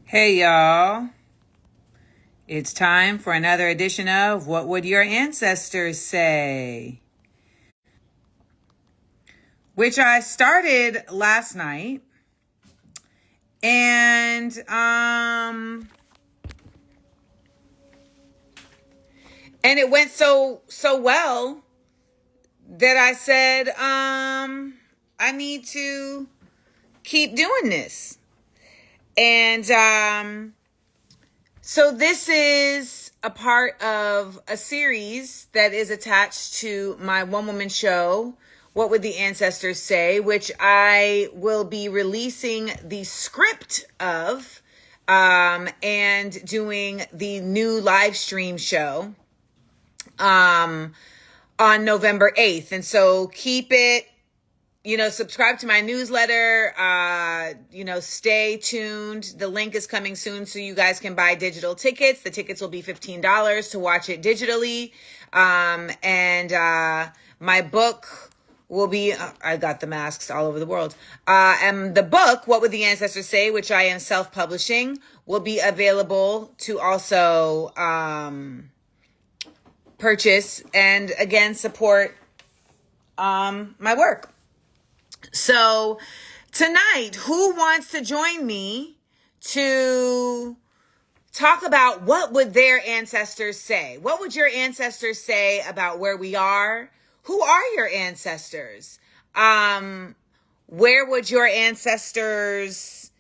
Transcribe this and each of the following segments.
Hey y'all, it's time for another edition of What Would Your Ancestors Say? Which I started last night, and it went so well that I said I need to keep doing this. And so this is a part of a series that is attached to my one-woman show, What Would the Ancestors Say?, which I will be releasing the script of and doing the new live stream show on November 8th. And so keep it, subscribe to my newsletter, stay tuned. The link is coming soon so you guys can buy digital tickets. The tickets will be $15 to watch it digitally. And my book will be, I got the masks all over the world. And the book, What Would the Ancestors Say?, which I am self-publishing, will be available to also purchase and again support my work. So tonight, who wants to join me to talk about what would their ancestors say? What would your ancestors say about where we are? Who are your ancestors? Where would your ancestors,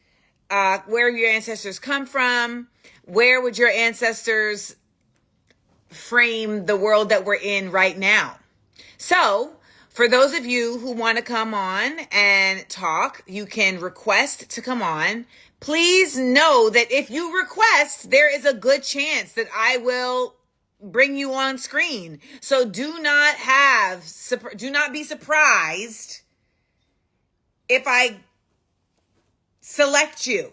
where your ancestors come from? Where would your ancestors frame the world that we're in right now? So, for those of you who want to come on and talk, you can request to come on. Please know that if you request, there is a good chance that I will bring you on screen. So do not be surprised if I select you.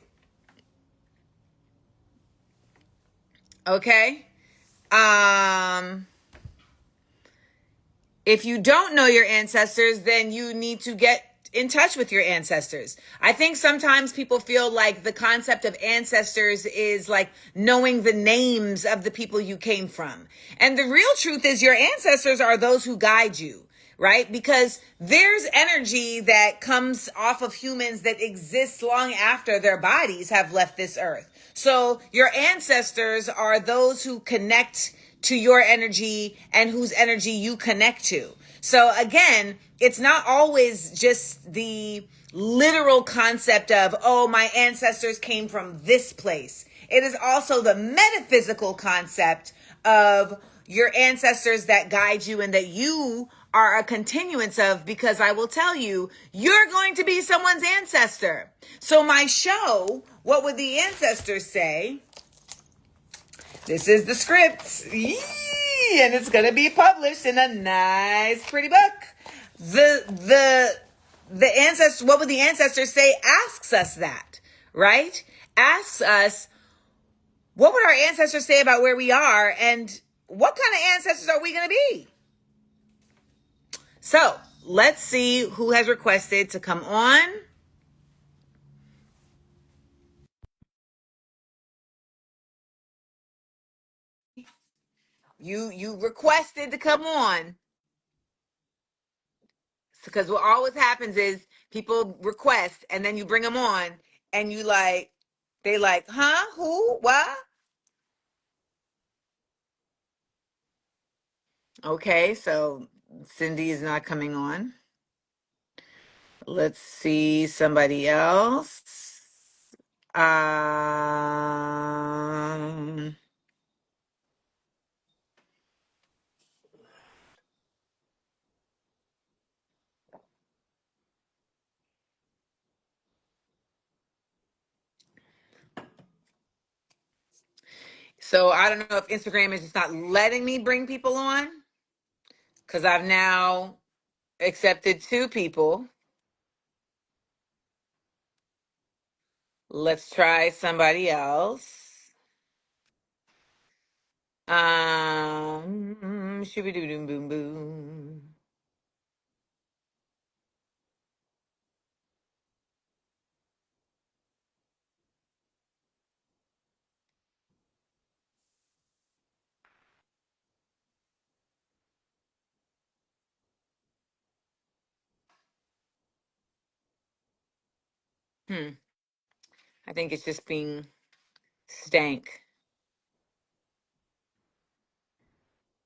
Okay? If you don't know your ancestors, then you need to get in touch with your ancestors. I think sometimes people feel like the concept of ancestors is like knowing the names of the people you came from. And the real truth is your ancestors are those who guide you, right? Because there's energy that comes off of humans that exists long after their bodies have left this earth. So your ancestors are those who connect to your energy and whose energy you connect to. So again, it's not always just the literal concept of, oh, my ancestors came from this place. It is also the metaphysical concept of your ancestors that guide you and that you are a continuance of, because I will tell you, you're going to be someone's ancestor. So my show, What Would the Ancestors Say? This is the script, and it's going to be published in a nice, pretty book. The ancestors, what would the ancestors say? Asks us that, right? Asks us, what would our ancestors say about where we are, and what kind of ancestors are we going to be? So let's see who has requested to come on. You requested to come on. Because what always happens is people request and then you bring them on and they like, huh? Who? What? Okay, so Cindy is not coming on. Let's see somebody else. Um, so I don't know if Instagram is just not letting me bring people on because I've now accepted 2 people. Let's try somebody else. Shooby doo doo boom boom. Hmm. I think it's just being stank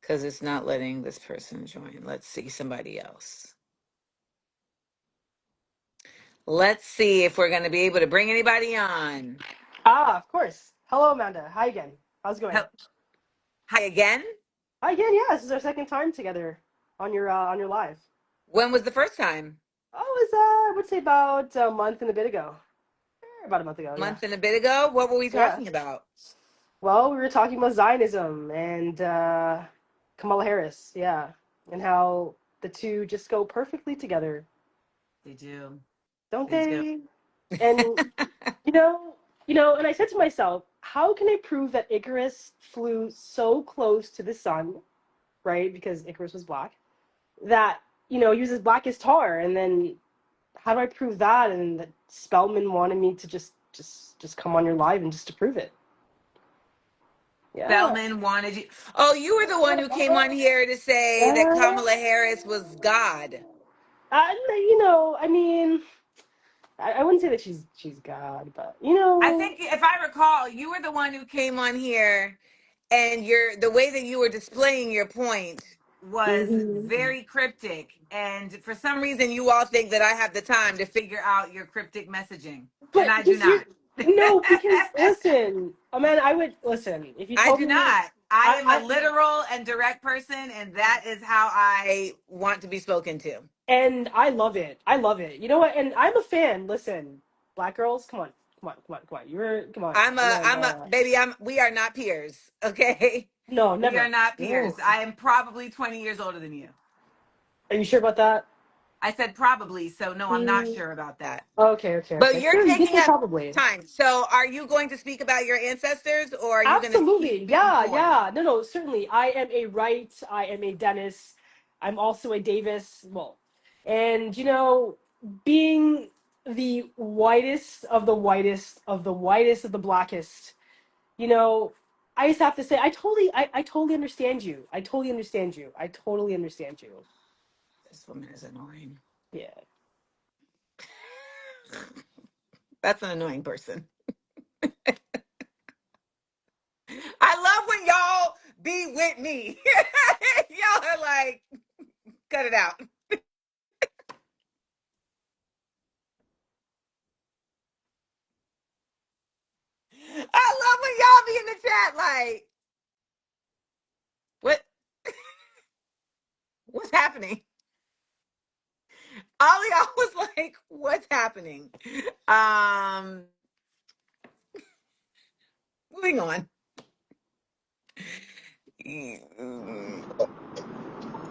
because it's not letting this person join. Let's see somebody else. Let's see if we're going to be able to bring anybody on. Ah, of course. Hello, Amanda. Hi again. How's it going? Hi again. Hi again. Yeah, this is our second time together on your live. When was the first time? Oh, it was I would say about a month and a bit ago. About a month ago. A Yeah. month and a bit ago. What were we Yeah. talking about? Well, we were talking about Zionism and Kamala Harris. Yeah, and how the two just go perfectly together, They do. don't They do. they? And you know, and I said to myself, how can I prove that Icarus flew so close to the sun, right? Because Icarus was black that uses black as tar, and then how do I prove that? And that Spellman wanted me to just come on your live and just to prove it. Yeah. Spellman wanted you. Oh, you were the one who came on here to say that Kamala Harris was God. I mean, I wouldn't say that she's God, but I think if I recall, you were the one who came on here and the way that you were displaying your point was mhm. very cryptic. And for some reason you all think that I have the time to figure out your cryptic messaging. And But I do because you're not. no, because listen, man, I would listen if you I told do me. not. I am a I literal and direct person, and that is how I want to be spoken to. and I love it. I love it. You know what? And I'm a fan. Listen, black girls, come on, come on, come on, come on. Come on, and then Baby, we are not peers, okay? no, We are never. not peers. No. I am probably 20 years older than you. Are you sure about that? I said probably, so no, I'm not Mm, sure about that. okay, okay, But okay. you're Sure, you can taking say up probably. time. So are you going to speak about your ancestors or are you going to keep Absolutely. being Yeah, coy? yeah. No, no, certainly. I am a Wright. I am a Dennis. I'm also a Davis. Well, and being the whitest of the whitest of the whitest of the blackest, you know, I just have to say, I totally understand you. I totally understand you. I totally understand you. This woman is annoying. Yeah. That's an annoying person. I love when y'all be with me. Y'all are like, cut it out. I love when y'all be in the chat like, what what's happening? All of y'all was like, what's happening? Um, moving on.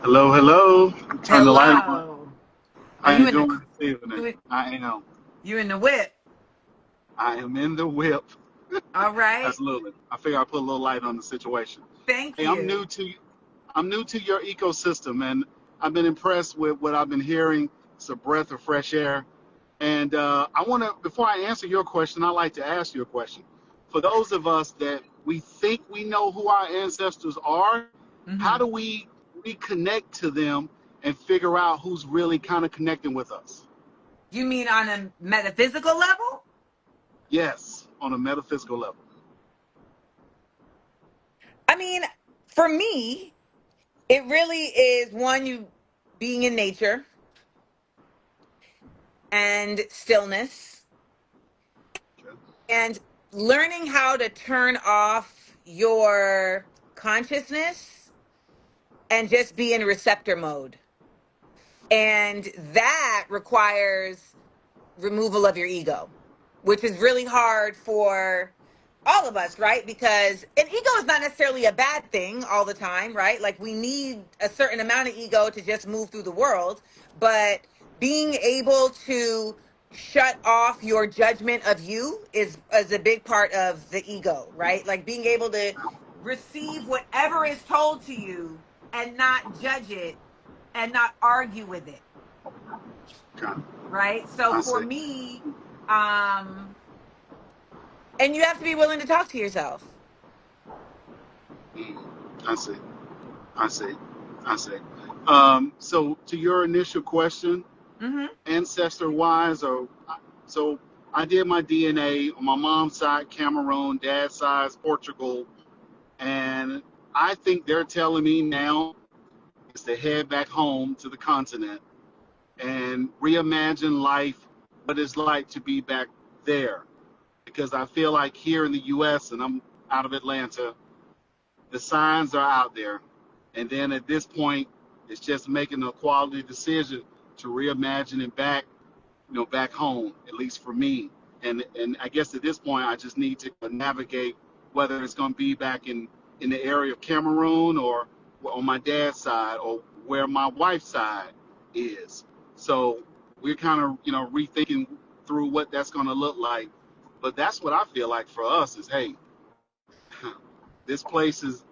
Hello, hello. Turn the light on. Hello. Are How you you in the doing this evening? you I am. you in the whip? I am in the whip. All right. Absolutely. I figure I put a little light on the situation. Thank Hey, you. I'm new to your ecosystem, and I've been impressed with what I've been hearing. It's a breath of fresh air. And I want to, before I answer your question, I'd like to ask you a question. For those of us that we think we know who our ancestors are, how Hmm. do we reconnect to them and figure out who's really kind of connecting with us? You mean on a metaphysical level? Yes, on a metaphysical level. I mean, for me, it really is one you being in nature and stillness Okay. and learning how to turn off your consciousness and just be in receptor mode. And that requires removal of your ego, which is really hard for all of us, right? Because an ego is not necessarily a bad thing all the time, right? Like we need a certain amount of ego to just move through the world, but being able to shut off your judgment of you is a big part of the ego, right? Like being able to receive whatever is told to you and not judge it and not argue with it, Okay. right? So I for see. me, um, and you have to be willing to talk to yourself. Mm, I see. I see. I see. So to your initial question, Hmm. ancestor wise, or so I did my DNA on my mom's side, Cameroon, dad's side, Portugal, and I think they're telling me now is to head back home to the continent and reimagine life, what it's like to be back there. Because I feel like here in the U.S., and I'm out of Atlanta, the signs are out there. And then at this point, it's just making a quality decision to reimagine it back, back home, at least for me. And I guess at this point, I just need to navigate whether it's going to be back in the area of Cameroon or on my dad's side or where my wife's side is. So we're kind of, rethinking through what that's going to look like. But that's what I feel like for us is, hey, this place is,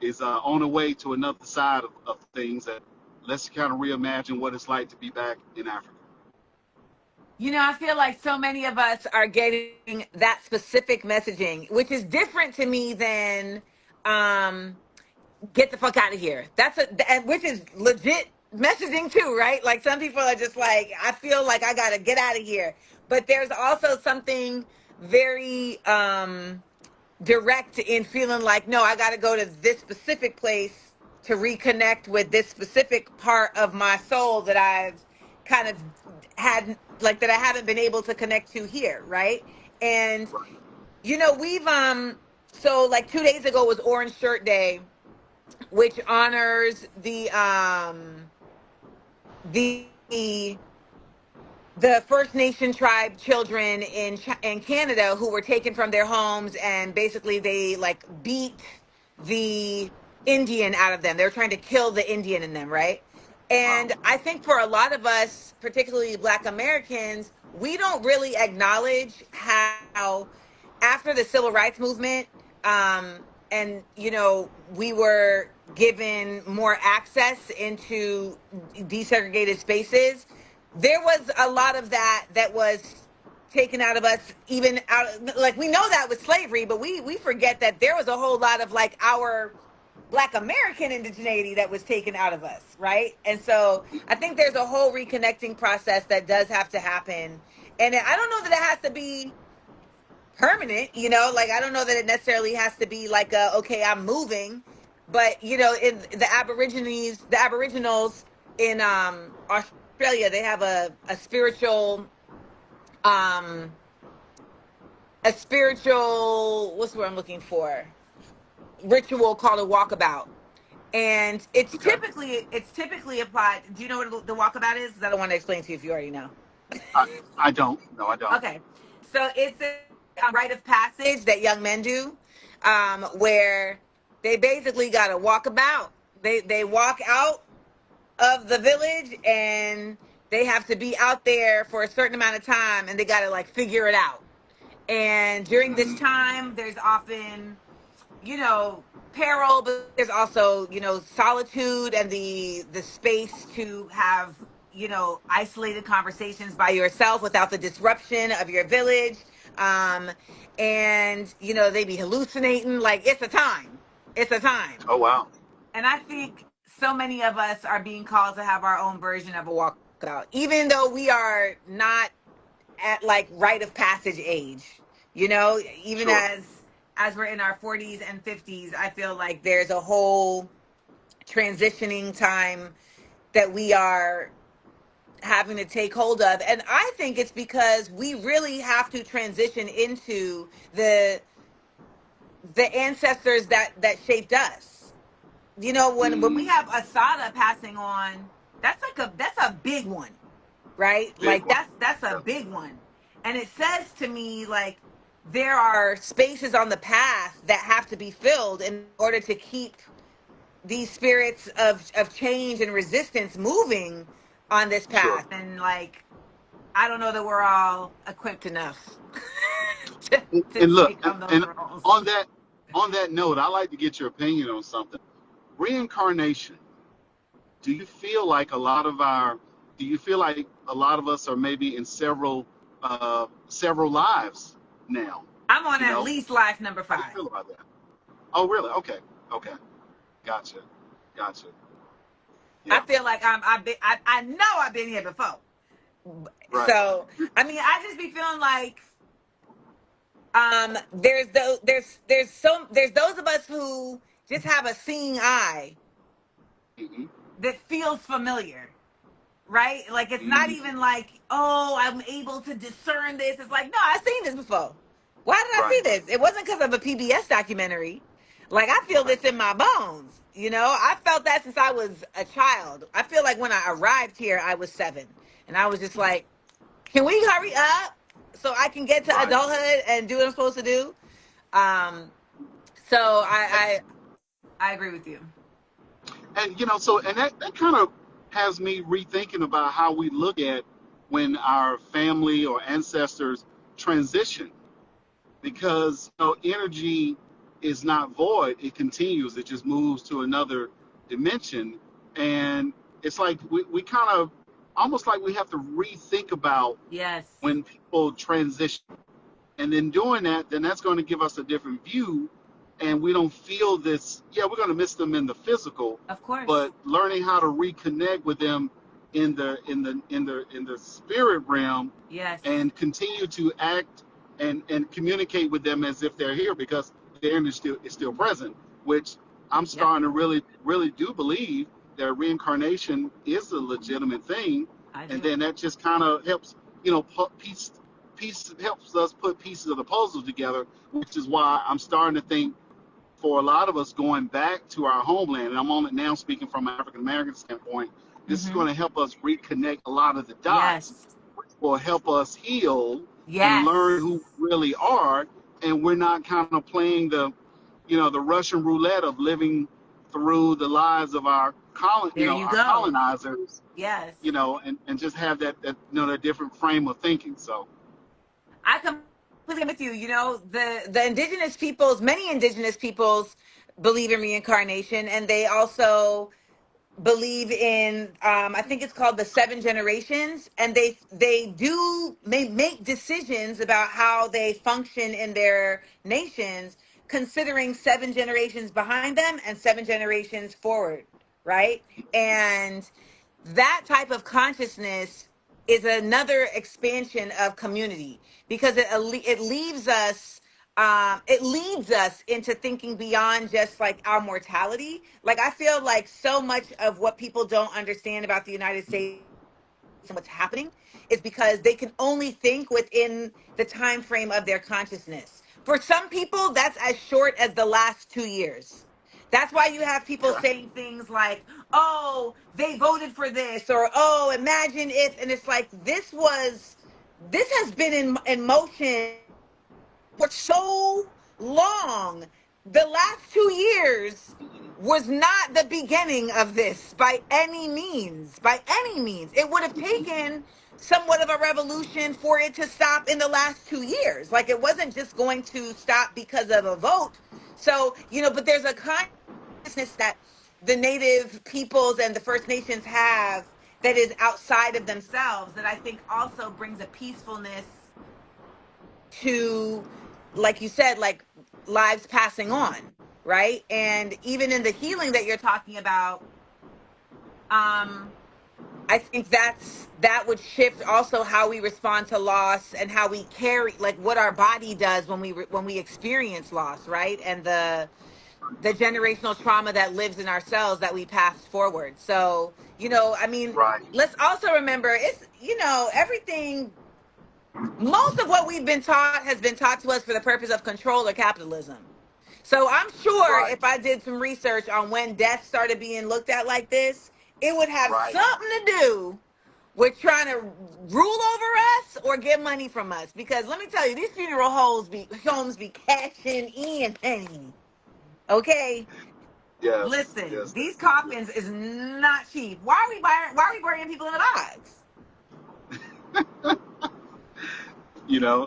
is on the way to another side of things. That let's kind of reimagine what it's like to be back in Africa. I feel like so many of us are getting that specific messaging, which is different to me than get the fuck out of here. Which is legit messaging too, right? Like some people are just like, I feel like I gotta get out of here. But there's also something very direct in feeling like, no, I gotta go to this specific place to reconnect with this specific part of my soul that I've kind of had, like, that I haven't been able to connect to here, right? And we've so like 2 days ago was Orange Shirt Day, which honors the First Nation tribe children in Canada who were taken from their homes, and basically they like beat the Indian out of them. They were trying to kill the Indian in them, right? Wow. And I think for a lot of us, particularly Black Americans, we don't really acknowledge how after the civil rights movement, and we were given more access into desegregated spaces, there was a lot of that was taken out of us, even out, like, we know that with slavery, but we forget that there was a whole lot of like our Black American indigeneity that was taken out of us, right? And so I think there's a whole reconnecting process that does have to happen. And I don't know that it has to be permanent, like I don't know that it necessarily has to be like okay, I'm moving, but in the aboriginals in Australia, they have um a spiritual, what's the word I'm looking for, ritual called a walkabout. And Okay. it's typically applied. Do you know what the walkabout is? 'Cause I don't want to explain to you if you already know. I don't. No, I don't. Okay. So it's a rite of passage that young men do, where they basically got to walk about. They walk out of the village, and they have to be out there for a certain amount of time, and they got to like figure it out. And during this time, there's often, peril, but there's also, solitude and the space to have, isolated conversations by yourself without the disruption of your village. And, they be hallucinating. Like, it's a time. It's a time. Oh wow. And I think so many of us are being called to have our own version of a walkout, even though we are not at like rite of passage age, even Sure. as we're in our 40s and 50s, I feel like there's a whole transitioning time that we are having to take hold of. And I think it's because we really have to transition into the ancestors that shaped us. When we have Asada passing on, that's a big one, right? Big Like one. that's a Yeah. big one. And it says to me like there are spaces on the path that have to be filled in order to keep these spirits of change and resistance moving on this Sure. path. And like I don't know that we're all equipped enough to And look, take on those and roles. on that note, I like to get your opinion on something. Reincarnation. Do you feel like a lot of our do you feel like a lot of us are maybe in several lives now? I'm on You at know, least life number how do you 5. feel about that? Oh, really? Okay, okay, gotcha, gotcha. I Yeah, feel like I know I've been here before. Right. So, I mean, I just be feeling like there's those of us who just have a seeing eye Hmm. that feels familiar, right? Like it's not Hmm. even like, oh, I'm able to discern this. It's like, no, I've seen this before. Why did I Right. see this? It wasn't because of a PBS documentary. Like I feel Right. this in my bones. You know, I felt that since I was a child. I feel like when I arrived here, I was 7, and I was just like, can we hurry up so I can get to Right. adulthood and do what I'm supposed to do? Um, so I agree with you. And so that kind of has me rethinking about how we look at when our family or ancestors transition, because energy is not void, it continues, it just moves to another dimension. And it's like we kind of almost like we have to rethink about Yes, when people transition, and then doing that, then that's going to give us a different view, and we don't feel this. Yeah, we're going to miss them in the physical, of course. but learning how to reconnect with them in the spirit realm, Yes. and continue to act and communicate with them as if they're here, because their energy is still present, which I'm Yep. starting to really do believe that reincarnation is a legitimate thing. I And do. then that just kind of helps, piece helps us put pieces of the puzzle together, which is why I'm starting to think, for a lot of us, going back to our homeland, and I'm only now speaking from an African American standpoint, this is Mm-hmm. going to help us reconnect a lot of the dots, Yes. which will help us heal and Yes. learn who we really are. And we're not kind of playing the Russian roulette of living through the lives of There you our go. colonizers, Yes. and just have that different frame of thinking. So, I completely agree with you. You know, the indigenous peoples, many indigenous peoples believe in reincarnation, and they also believe in I think it's called the 7 generations, and they make decisions about how they function in their nations, considering 7 generations behind them and 7 generations forward, right? And that type of consciousness is another expansion of community, because it leads us into thinking beyond just like our mortality. Like I feel like so much of what people don't understand about the United States and what's happening is because they can only think within the time frame of their consciousness. For some people, that's as short as the last 2 years. That's why you have people okay. saying things like, oh, they voted for this, or oh, imagine if, and it's like, this has been in motion for so long. The last 2 years was not the beginning of this by any means. By any means. It would have taken somewhat of a revolution for it to stop in the last 2 years. Like it wasn't just going to stop because of a vote. So, but there's a consciousness that the native peoples and the First Nations have that is outside of themselves, that I think also brings a peacefulness to, like you said, like lives passing on, right? And even in the healing that you're talking about, um I think that would shift also how we respond to loss, and how we carry, like what our body does when we experience loss, right? And the generational trauma that lives in our cells that we pass forward. So, I mean, Right. let's also remember, it's, everything, most of what we've been taught has been taught to us for the purpose of control or capitalism. So I'm sure Right. if I did some research on when death started being looked at like this, it would have Right. something to do with trying to rule over us or get money from us. Because let me tell you, these funeral homes be cashing in, honey. Okay, Yes. listen, Yes. these Yes. coffins Yes. is not cheap. Why are we burying people in a box?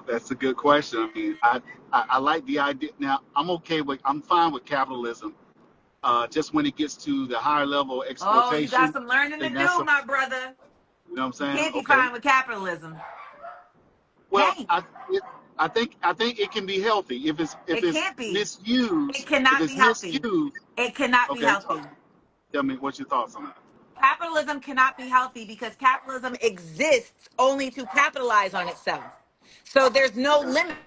That's a good question. I mean, I like the idea. Now, I'm fine with capitalism. Just when it gets to the higher level Oh, you got exploitation, some I learning to think that's do, my brother. what I'm You saying. can't be Okay. fine with capitalism. Well, Can't. I think it can be healthy if it's if It it's can't be. It misused. If cannot be it's healthy. misused, It cannot be okay. healthy. Tell me what's your thoughts on that. Capitalism cannot be healthy because capitalism exists only to capitalize on itself. So there's no Okay. limit.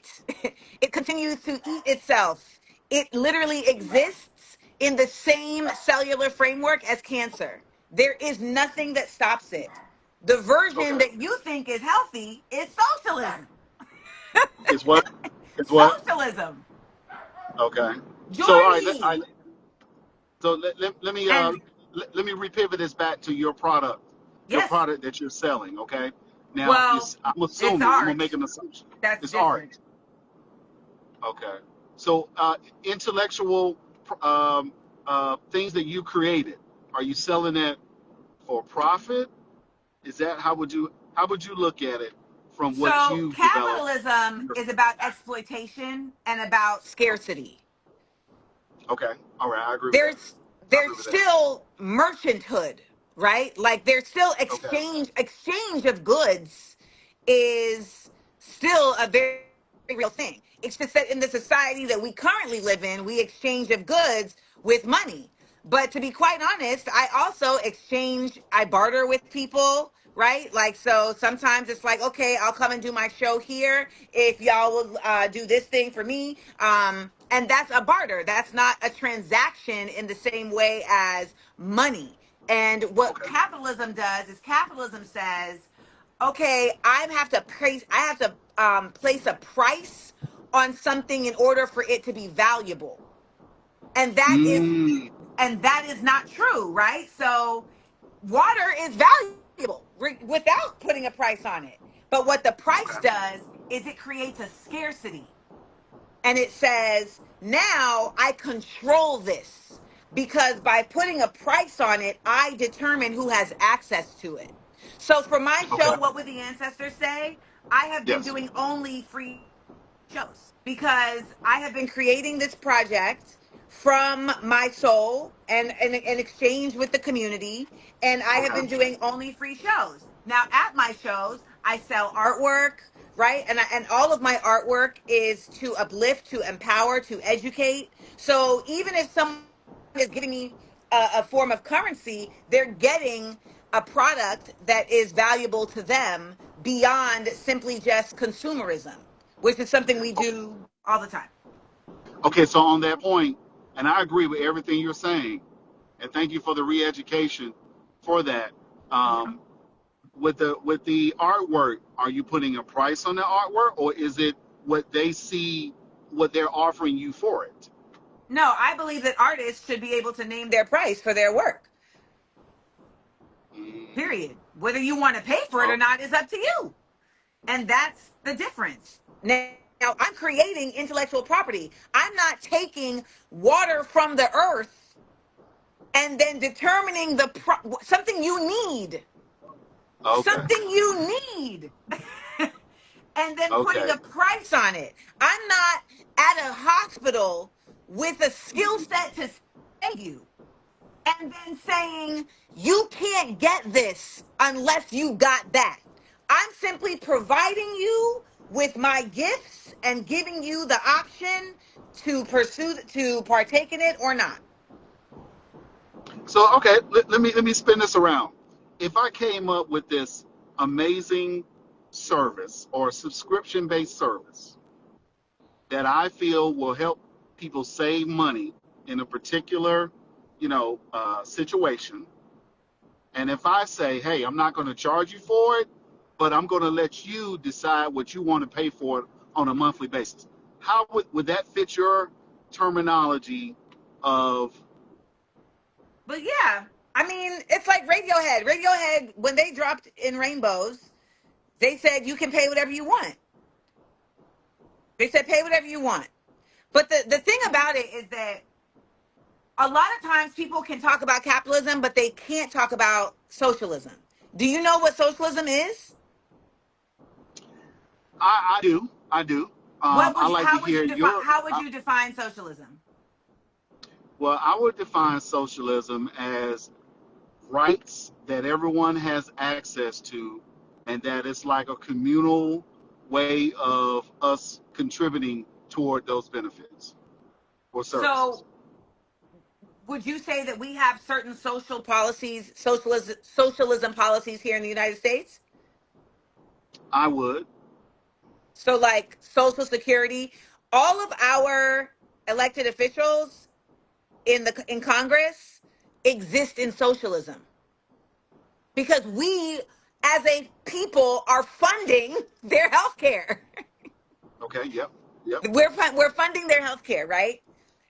It continues to eat itself. It literally exists in the same cellular framework as cancer. There is nothing that stops it. The version Okay. that you think is healthy is socialism. It's what? It's what? Socialism. Okay. So, Join all right. me. So let me And let me repivot this back to your yes, product that you're selling. Okay. Now, well, I'm it's assuming I'm gonna art. make an assumption. That's It's different. art. Okay. So, intellectual things that you created, are you selling that for profit? Is that how would you look at it from what So you've developed? capitalism is about exploitation and about scarcity. Okay. All right. I agree with that. there's I there's agree with that. still merchanthood, right? Like there's still Okay. exchange of goods is still a very real thing. It's just that in the society that we currently live in, we exchange of goods with money. But to be quite honest, I also I barter with people, right? Like, so sometimes it's like, okay, I'll come and do my show here if y'all will do this thing for me. And that's a barter. That's not a transaction in the same way as money. And what Okay. capitalism does is capitalism says, okay, I have to place a price on something in order for it to be valuable. And Mm, that is not true, right? So water is valuable without putting a price on it. But what the price okay. does is it creates a scarcity. And it says, now I control this because by putting a price on it, I determine who has access to it. So for my Okay. show, What Would the Ancestors Say? I have been Yes. doing only free shows because I have been creating this project from my soul and in exchange with the community. And I have Okay. been doing only free shows. Now, at my shows, I sell artwork, right? And all of my artwork is to uplift, to empower, to educate. So even if someone is giving me a form of currency, they're getting a product that is valuable to them beyond simply just consumerism, which is something we do all the time. Okay. So on that point, and I agree with everything you're saying, and thank you for the re-education for that. Mhm. Um, with the artwork, are you putting a price on the artwork, or is it what they see, what they're offering you for it? No, I believe that artists should be able to name their price for their work. Mm, Period. Whether you want to pay for it or okay. not is up to you. And that's the difference. Now I'm creating intellectual property. I'm not taking water from the earth and then determining something you need. Okay. Something you need. And then putting Okay. a price on it. I'm not at a hospital with a skill set to save you and then saying, you can't get this unless you got that. I'm simply providing you with my gifts and giving you the option to to partake in it or not. So okay, let me spin this around. If I came up with this amazing service or subscription based service that I feel will help people save money in a particular, situation, and if I say, hey, I'm not going to charge you for it, but I'm going to let you decide what you want to pay for it on a monthly basis, how would that fit your terminology of But yeah, I mean, it's like Radiohead. Radiohead, when they dropped In Rainbows, they said you can pay whatever you want. They said pay whatever you want. But the thing about it is that a lot of times people can talk about capitalism, but they can't talk about socialism. Do you know what socialism is? I do. I like to hear your. How would you define socialism? Well, I would define socialism as rights that everyone has access to, and that it's like a communal way of us contributing toward those benefits or services. So would you say that we have certain social policies, socialism policies here in the United States? I would. So like Social Security, all of our elected officials in Congress exist in socialism because we as a people are funding their health care. Okay. Yep. Yep. We're funding their health care, right?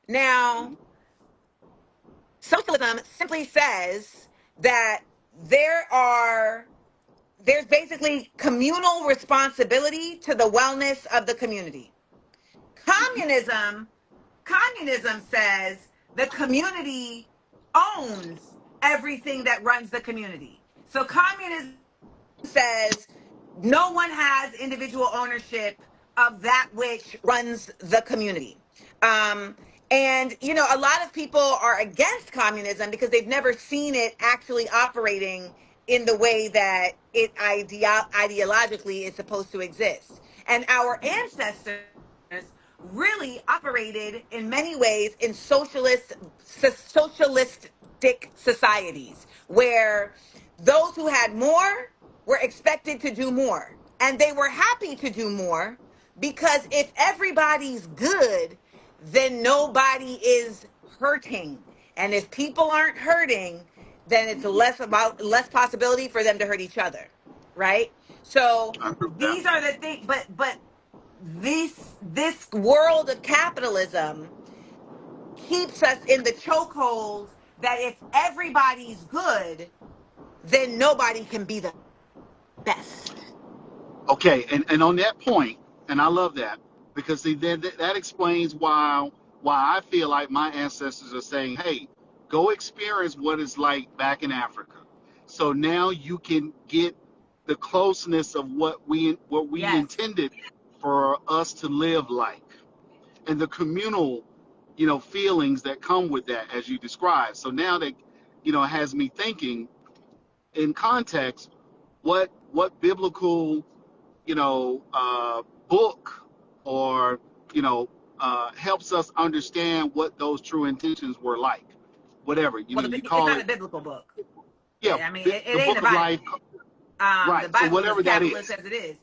Now, Mhm. socialism simply says that there's basically communal responsibility to the wellness of the community. Mhm. Communism Communism says the community owns everything that runs the community. So communism says no one has individual ownership of that which runs the community. Um, and, a lot of people are against communism because they've never seen it actually operating in the way that it ideologically is supposed to exist. And our ancestors really operated in many ways in socialistic societies where those who had more were expected to do more, and they were happy to do more because if everybody's good, then nobody is hurting, and if people aren't hurting, then it's less possibility for them to hurt each other, right? So I agree with that. these are the things, but this world of capitalism keeps us in the chokehold that if everybody's good, then nobody can be the best. Okay, and on that point, and I love that because see that explains why I feel like my ancestors are saying, "Hey, go experience what it's like back in Africa." So now you can get the closeness of what we Yes. intended for us to live like, and the communal, feelings that come with that, as you described. So now that, has me thinking in context, what biblical book or helps us understand what those true intentions were like. Whatever Well, you it's call not it, a biblical book. yeah, I mean, it the ain't the book of life, Bible. The right? So Bible is whatever that capitalist is, as it is.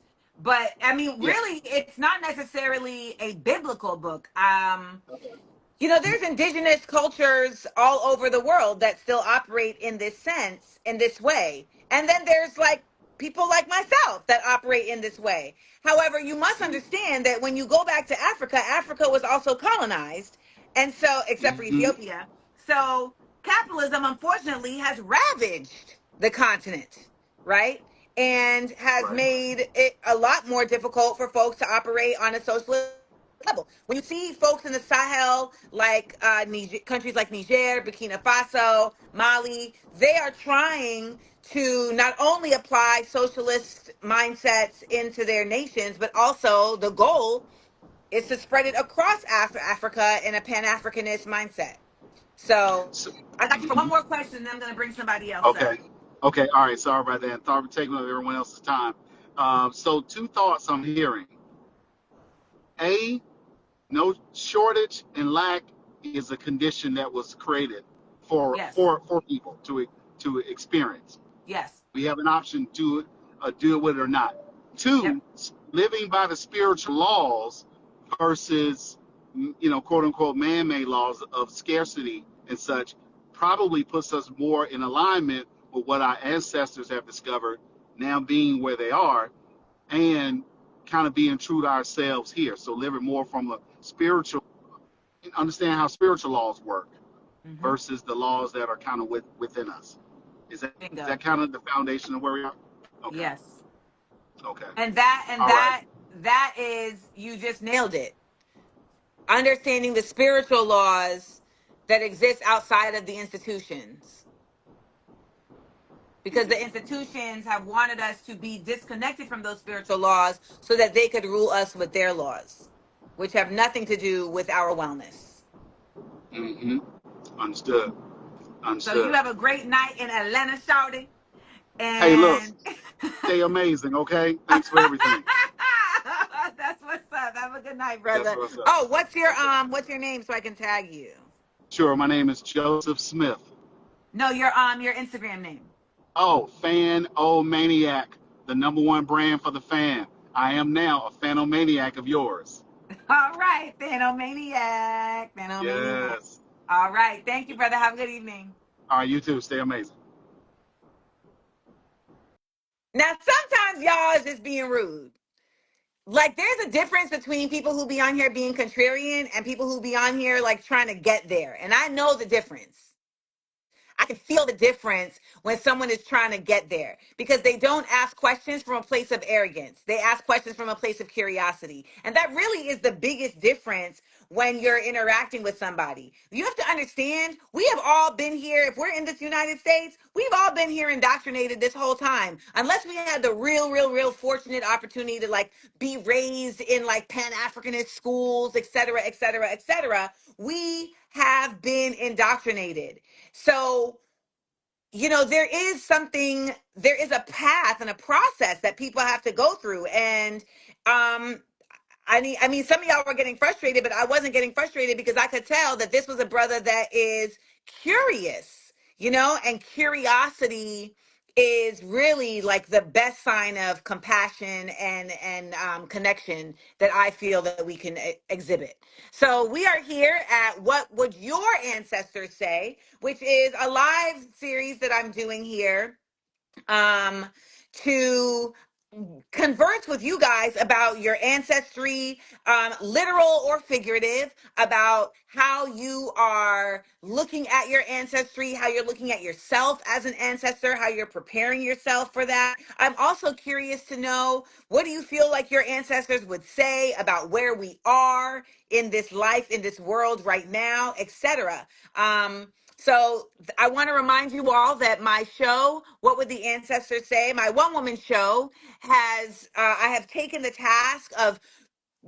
But I mean, yeah. really, it's not necessarily a biblical book. There's indigenous cultures all over the world that still operate in this sense, in this way. And then there's like people like myself that operate in this way. However, you must understand that when you go back to Africa, Africa was also colonized. And so, except for Hmm. Ethiopia. So capitalism, unfortunately, has ravaged the continent, right? And has Right. made it a lot more difficult for folks to operate on a socialist level. When you see folks in the Sahel, like countries like Niger, Burkina Faso, Mali, they are trying to not only apply socialist mindsets into their nations, but also the goal is to spread it across Africa in a Pan-Africanist mindset. So So, I got you for one mhm. more question, then I'm going to bring somebody else up. Okay. Okay. All right. Sorry about that. Thought we're taking up everyone else's time. So two thoughts I'm hearing. A, no shortage and lack is a condition that was created for Yes, for for people to experience. yes, We have an option to deal with it or not. yep, Two, living by the spiritual laws versus, quote unquote, man-made laws of scarcity and such probably puts us more in alignment with what our ancestors have discovered, now being where they are, and kind of being true to ourselves here. So living more from a spiritual, understand how spiritual laws work mm-hmm. versus the laws that are kind of within us. Is Bingo, that kind of the foundation of where we are? Okay. yes. Okay. And that and All right. that that is, you just nailed it. Understanding the spiritual laws that exist outside of the institutions, because the institutions have wanted us to be disconnected from those spiritual laws so that they could rule us with their laws, which have nothing to do with our wellness. Mm-hmm. Understood. So you Understood. have a great night in Atlanta, Shawty. Hey, look, And stay amazing, okay? Thanks for everything. that's what's up. Have a good night, That's brother. what's up. Oh, what's your Okay. what's your name so I can tag you? Sure, my name is Joseph Smith. No, your Instagram name. Oh, Fan O Maniac, the number one brand for the fan. I am now a fanomaniac of yours. All right, Phanomaniac. Phanomaniac. Yes. All right. Thank you, brother. Have a good evening. All right, you too. Stay amazing. Now, sometimes y'all is just being rude. Like, there's a difference between people who be on here being contrarian and people who be on here like trying to get there. And I know the difference. I can feel the difference when someone is trying to get there because they don't ask questions from a place of arrogance. They ask questions from a place of curiosity. And that really is the biggest difference when you're interacting with somebody. You have to understand, we have all been here. If we're in this United States, we've all been here indoctrinated this whole time. Unless we had the real fortunate opportunity to like be raised in like Pan-Africanist schools, et cetera, et cetera, et cetera, we have been indoctrinated. So, there is a path and a process that people have to go through. And um, I mean, some of y'all were getting frustrated, but I wasn't getting frustrated because I could tell that this was a brother that is curious, and curiosity is really like the best sign of compassion and connection that I feel that we can exhibit. So we are here at What Would Your Ancestors Say, which is a live series that I'm doing here um, to converse with you guys about your ancestry, literal or figurative, about how you are looking at your ancestry, how you're looking at yourself as an ancestor, how you're preparing yourself for that. I'm also curious to know, what do you feel like your ancestors would say about where we are in this life, in this world right now, etc. So I want to remind you all that my show, What Would the Ancestors Say? My one woman show I have taken the task of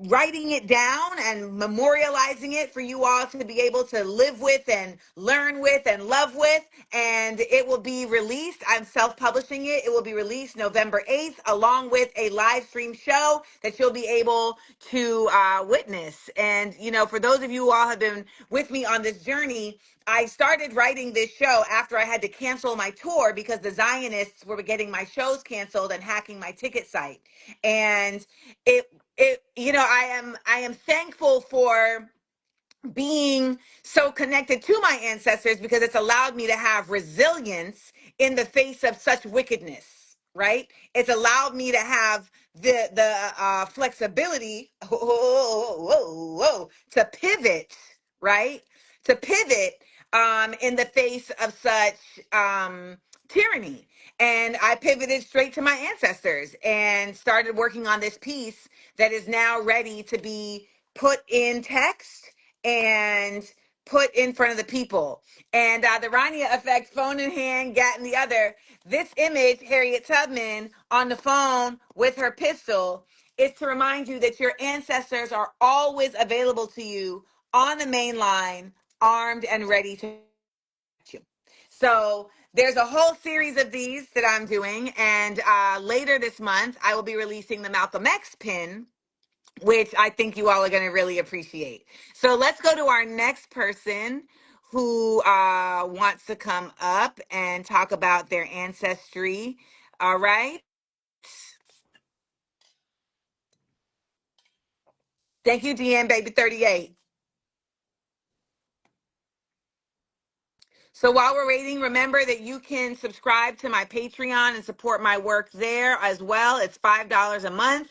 writing it down and memorializing it for you all to be able to live with and learn with and love with. And it will be released. I'm self-publishing it. It will be released November 8th, along with a live stream show that you'll be able to witness. And, for those of you who all have been with me on this journey, I started writing this show after I had to cancel my tour because the Zionists were getting my shows canceled and hacking my ticket site. And it I am thankful for being so connected to my ancestors because it's allowed me to have resilience in the face of such wickedness, right? It's allowed me to have the flexibility to pivot, right? To pivot in the face of such tyranny. And I pivoted straight to my ancestors and started working on this piece that is now ready to be put in text and put in front of the people. And the Rania effect, phone in hand, gat in the other. This image, Harriet Tubman on the phone with her pistol, is to remind you that your ancestors are always available to you on the main line, armed and ready to you. So there's a whole series of these that I'm doing. And later this month, I will be releasing the Malcolm X pin, which I think you all are going to really appreciate. So let's go to our next person who wants to come up and talk about their ancestry. All right. Thank you, DN Baby 38. So while we're waiting, remember that you can subscribe to my Patreon and support my work there as well. It's $5 a month.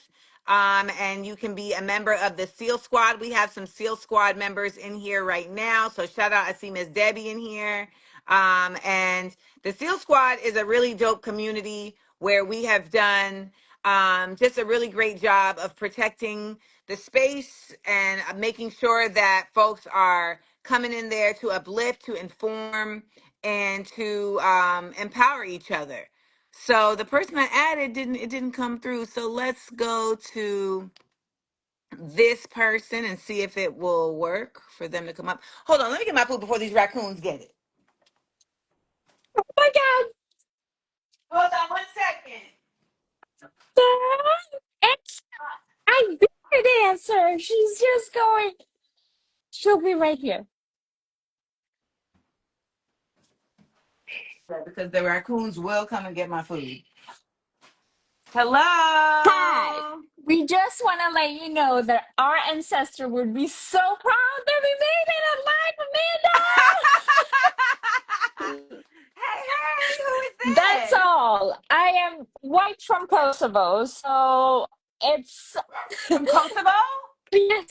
And you can be a member of the SEAL Squad. We have some SEAL Squad members in here right now. So shout out, I see Miss Debbie in here. And the SEAL Squad is a really dope community where we have done just a really great job of protecting the space and making sure that folks are coming in there to uplift, to inform, and to empower each other. So the person I added didn't come through. So let's go to this person and see if it will work for them to come up. Hold on, let me get my food before these raccoons get it. Oh my God, Hold on 1 second. Dad, it's I did answer. She's just going. She'll be right here. because the raccoons will come and get my food. Hi. Hello. We just want to let you know that our ancestor would be so proud that we made it alive, Amanda. Hey, hey, who That's is this? all. I am white from Kosovo, so it's From Kosovo? yes.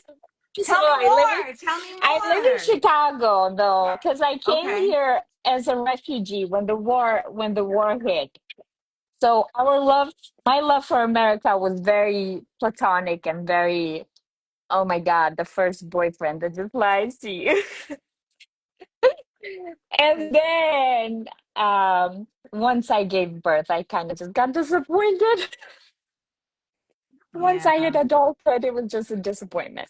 So Tell me more. Tell me I live in more. Chicago though, because I came Okay. here as a refugee when the war hit. So my love for America was very platonic and very, oh my God, the first boyfriend that just lies to you. And then once I gave birth, I kind of just got disappointed. Once Yeah. I hit adulthood, it was just a disappointment.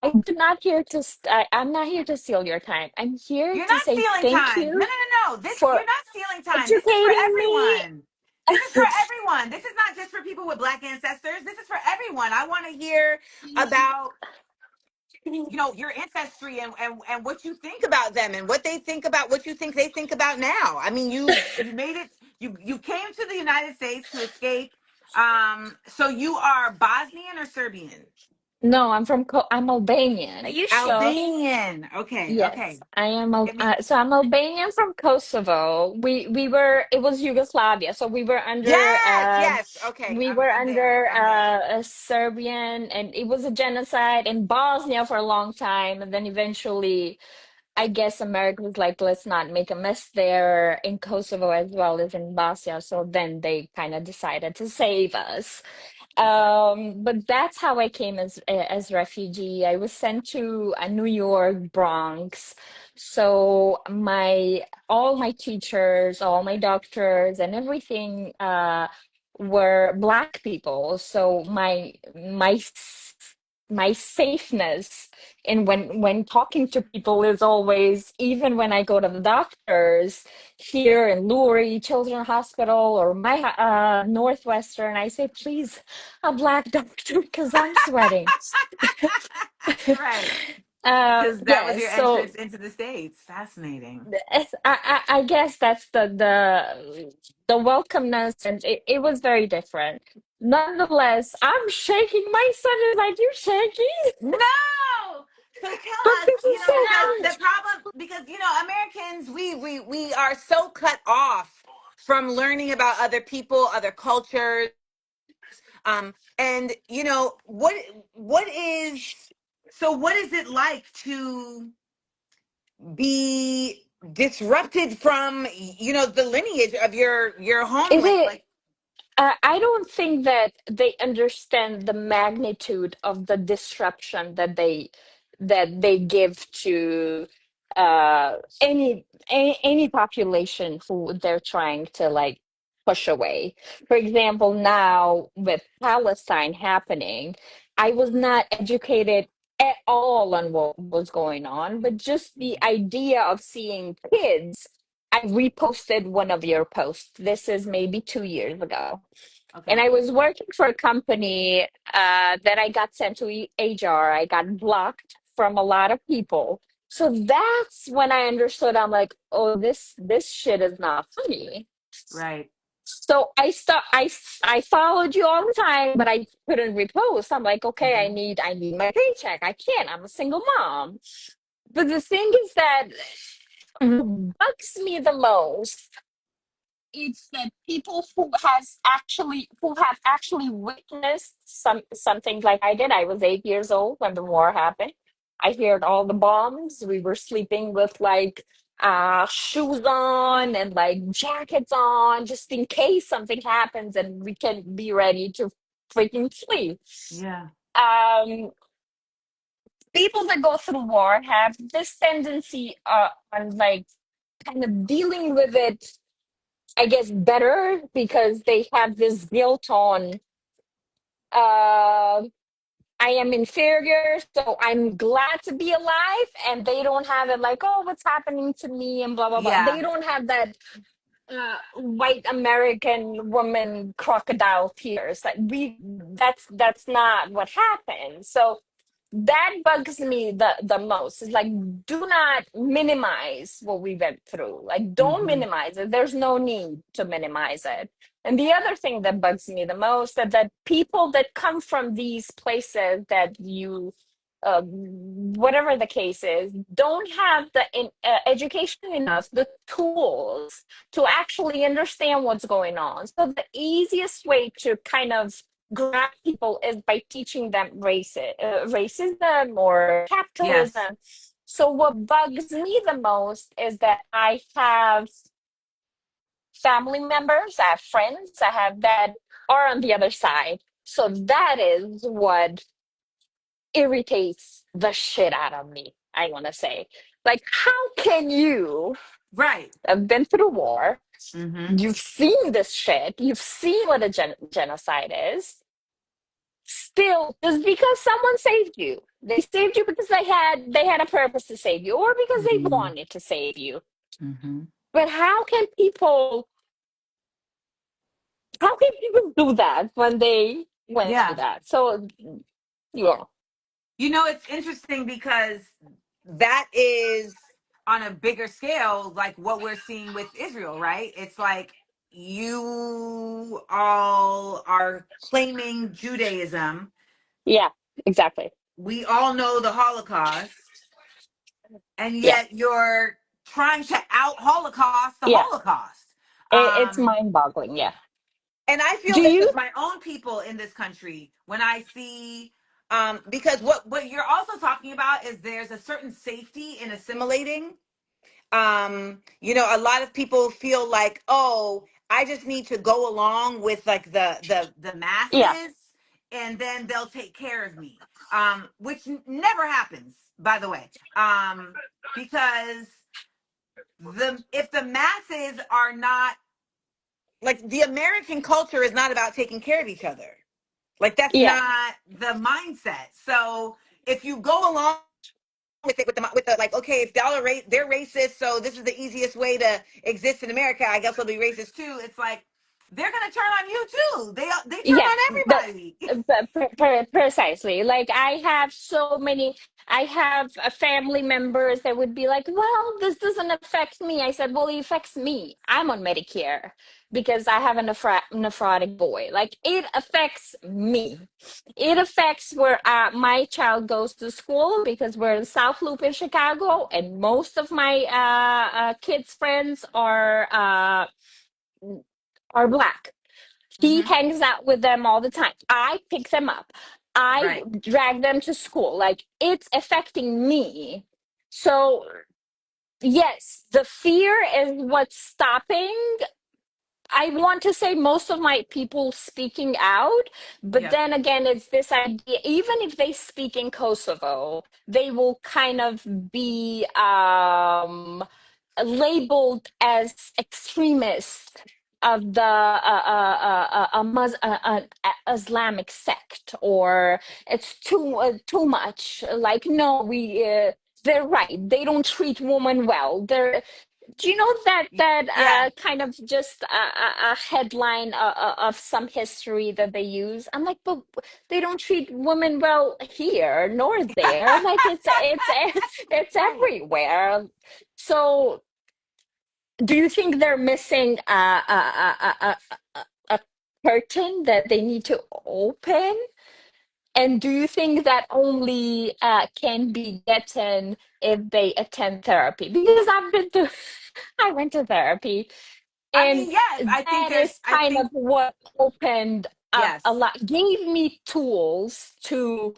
I'm not here to steal your time. I'm here You're to not say stealing thank time. No, no, you no, no. This for you're not stealing time. This is for educating me. everyone. This is for everyone. This is not just for people with black ancestors. This is for everyone. I want to hear about your ancestry and what you think about them and what they think about what you think they think about now. I mean, you made it. You came to the United States to escape. So you are Bosnian or Serbian? No, I'm Albanian. Are you So Albanian? Okay, yes, okay. I am. Give me. So I'm Albanian from Kosovo. It was Yugoslavia, so Yes, yes. Okay, we were I'm there. under I'm there. a Serbian, and it was a genocide in Bosnia for a long time, and then eventually, I guess America was like, let's not make a mess there in Kosovo as well as in Bosnia. So then they kind of decided to save us. Okay. But that's how I came as refugee. I was sent to New York, Bronx. So my all my teachers, all my doctors, and everything were Black people. So my safeness in when talking to people is always, even when I go to the doctors here in Lurie Children's Hospital or my Northwestern, I say, please, a Black doctor, because I'm sweating. Right. Because that was Yes, your so entrance into the States. Fascinating. I guess that's the welcomeness, and it was very different. Nonetheless, I'm shaking. My son is like, you shaking? No. So But tell us, this is so because the hard. problem, because Americans, we are so cut off from learning about other people, other cultures. And what is what is it like to be disrupted from the lineage of your Is homeland? it? Like, I don't think that they understand the magnitude of the disruption that they give to any population who they're trying to like push away. For example, now with Palestine happening, I was not educated at all on what was going on, but just the idea of seeing kids. I reposted one of your posts. This is maybe 2 years ago. And okay. I was working for a company that I got sent to HR. I got blocked from a lot of people. So that's when I understood. I'm like, oh, this shit is not funny. Right. So I followed you all the time, but I couldn't repost. I'm like, okay, I Hmm. need I need my paycheck. I can't. I'm a single mom. But the thing is that what bugs me the most, it's that people who have actually witnessed something like I did. I was 8 years old when the war happened. I heard all the bombs. We were sleeping with like shoes on and like jackets on, just in case something happens and we can be ready to freaking flee. Yeah. Um, People that go through war have this tendency on like kind of dealing with it, I guess, better because they have this guilt on uh, I am inferior, so I'm glad to be alive, and they don't have it like, oh, what's happening to me and blah blah blah. Yeah. They don't have that white American woman crocodile tears. Like that's not what happened. So that bugs me the most. It's like, do not minimize what we went through. Like, don't Hmm. minimize it. There's no need to minimize it. And the other thing that bugs me the most, that people that come from these places that you whatever the case is, don't have the education enough, the tools to actually understand what's going on. So the easiest way to kind of grab people is by teaching them racism or Yes. capitalism. So what bugs me the most is that I have family members, I have friends, I have that are on the other side. So that is what irritates the shit out of me, I want to say. Like, how can you Right. have been through war? Hmm. You've seen this shit. You've seen what a genocide is. Still, just because someone saved you, they saved you because they had a purpose to save you, or because they Hmm. wanted to save you. Hmm. But how can people do that when they went through Yeah. that? So, yeah, You know, it's interesting because that is on a bigger scale, like what we're seeing with Israel, right? It's like you all are claiming Judaism. yeah, exactly. We all know the Holocaust, and Yeah, yet you're trying to out Holocaust the yeah. Holocaust. It's Um, mind-boggling. Yeah. and I feel Do this you? with my own people in this country when I see, because what you're also talking about is there's a certain safety in assimilating. You know, a lot of people feel like, oh, I just need to go along with like the Yeah, masses, and then they'll take care of me. Which never happens, by the way. Because the if the masses are not, like, the American culture is not about taking care of each other. Like, that's yeah, not the mindset. So if you go along with it, with the like, okay, if they're racist, so this is the easiest way to exist in America, I guess they'll be racist too. It's like they're gonna turn on you too. They turn yeah. on everybody. Precisely. Like, I have family members that would be like, well, this doesn't affect me. I said, well, it affects me. I'm on Medicare because I have a nephrotic boy. Like, it affects me. It affects where my child goes to school because we're in South Loop in Chicago, and most of my kids' friends are black. He Hmm. hangs out with them all the time. I pick them up. I Right. drag them to school. Like, it's affecting me. So, yes, the fear is what's stopping. I want to say most of my people speaking out, but Yep. then again, it's this idea, even if they speak in Kosovo, they will kind of be labeled as extremists of the Islamic sect, or it's too much. Like, no, they're right. They don't treat women well. Do you know that Yeah. kind of just a headline of some history that they use? I'm like, but they don't treat women well here nor there. Like, it's Right. everywhere. So, do you think they're missing a curtain that they need to open? And do you think that only can be gotten if they attend therapy? Because I went to therapy, I and mean, yes, I think that is I kind of think, what opened up yes. a lot, gave me tools to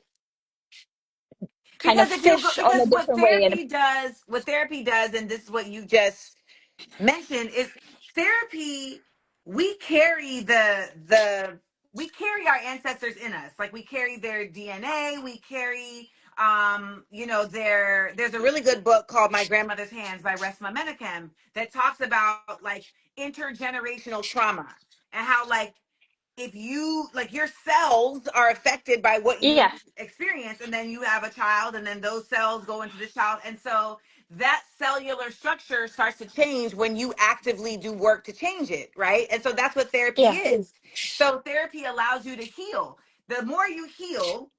kind of Because if you go, fish on because a different way. And what therapy does, and this is what you just mentioned, is therapy. We carry we carry our ancestors in us. Like, we carry their DNA. We carry, there's a really good book called My Grandmother's Hands by Resma Menakem that talks about, like, intergenerational trauma, and how, like, if you, like, your cells are affected by what you yeah, experience, and then you have a child, and then those cells go into this child, and so that cellular structure starts to change when you actively do work to change it, right? And so that's what therapy yeah, is. So therapy allows you to heal. The more you heal,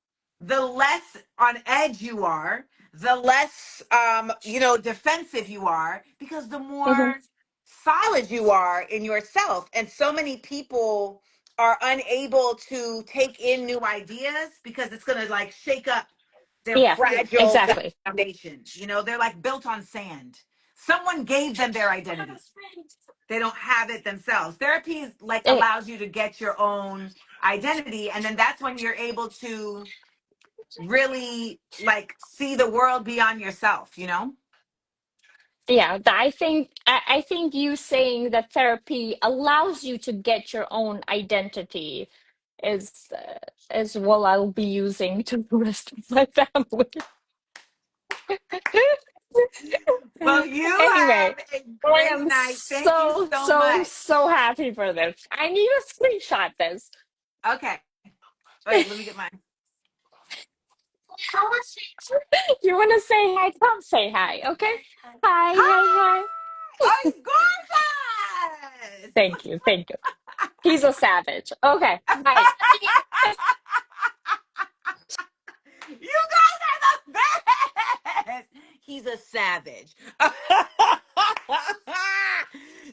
the less on edge you are, the less defensive you are, because the Mhm. more solid you are in yourself. And so many people are unable to take in new ideas because it's going to like shake up their Yeah, fragile exactly. foundation. They're like built on sand. Someone gave them their identity. They don't have it themselves. Therapy like Eh, allows you to get your own identity, and then that's when you're able to really like see the world beyond yourself. yeah, I think you saying that therapy allows you to get your own identity is is what I'll be using to the rest of my family. Well, you Anyway, have a I great am night. Thank you so, so so, much. so happy for this. I need to screenshot this. Okay. Wait, let me get mine. You want to say hi? Come say hi, okay? Hi, hi, Hi! hi. Oh, he's gorgeous! Thank you, thank you. He's a savage. Okay, hi. You guys are the best. He's a savage.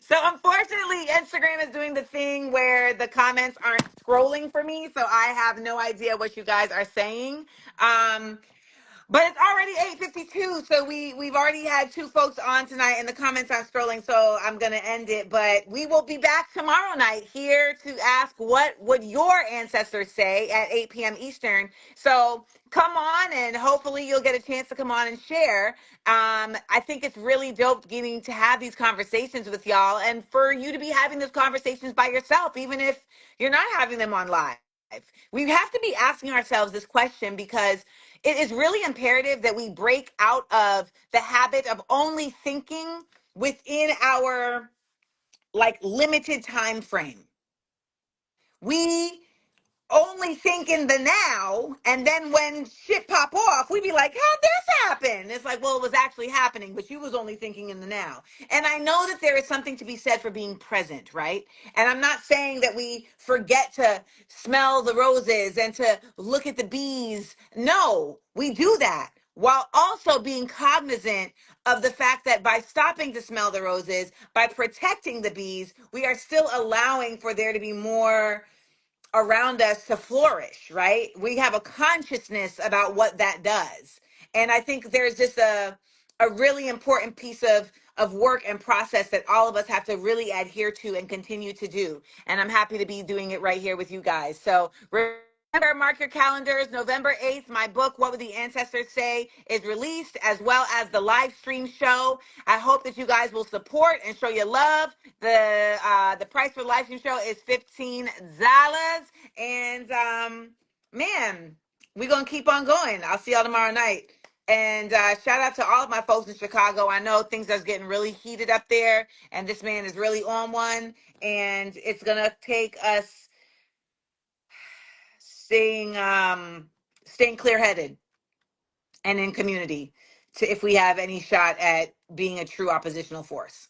So unfortunately, Instagram is doing the thing where the comments aren't scrolling for me, so I have no idea what you guys are saying. Um, but it's already 8:52, so we've already had two folks on tonight, and the comments are scrolling, so I'm gonna end it. But we will be back tomorrow night here to ask what would your ancestors say at 8 p.m. Eastern. So come on, and hopefully you'll get a chance to come on and share. I think it's really dope getting to have these conversations with y'all, and for you to be having these conversations by yourself, even if you're not having them on live. We have to be asking ourselves this question because it is really imperative that we break out of the habit of only thinking within our like limited time frame. We only think in the now, and then when shit pop off, we be like, how'd this happen? It's like, well, it was actually happening, but you was only thinking in the now. And I know that there is something to be said for being present, right? And I'm not saying that we forget to smell the roses and to look at the bees. No, we do that while also being cognizant of the fact that by stopping to smell the roses, by protecting the bees, we are still allowing for there to be more around us to flourish, right? We have a consciousness about what that does. And I think there's just a really important piece of work and process that all of us have to really adhere to and continue to do. And I'm happy to be doing it right here with you guys. So remember, mark your calendars. November 8th, my book, What Would the Ancestors Say, is released, as well as the live stream show. I hope that you guys will support and show your love. The price for the live stream show is $15. And man, we're gonna keep on going. I'll see y'all tomorrow night. And shout out to all of my folks in Chicago. I know things are getting really heated up there, and this man is really on one. And it's gonna take us staying clear headed and in community to if we have any shot at being a true oppositional force.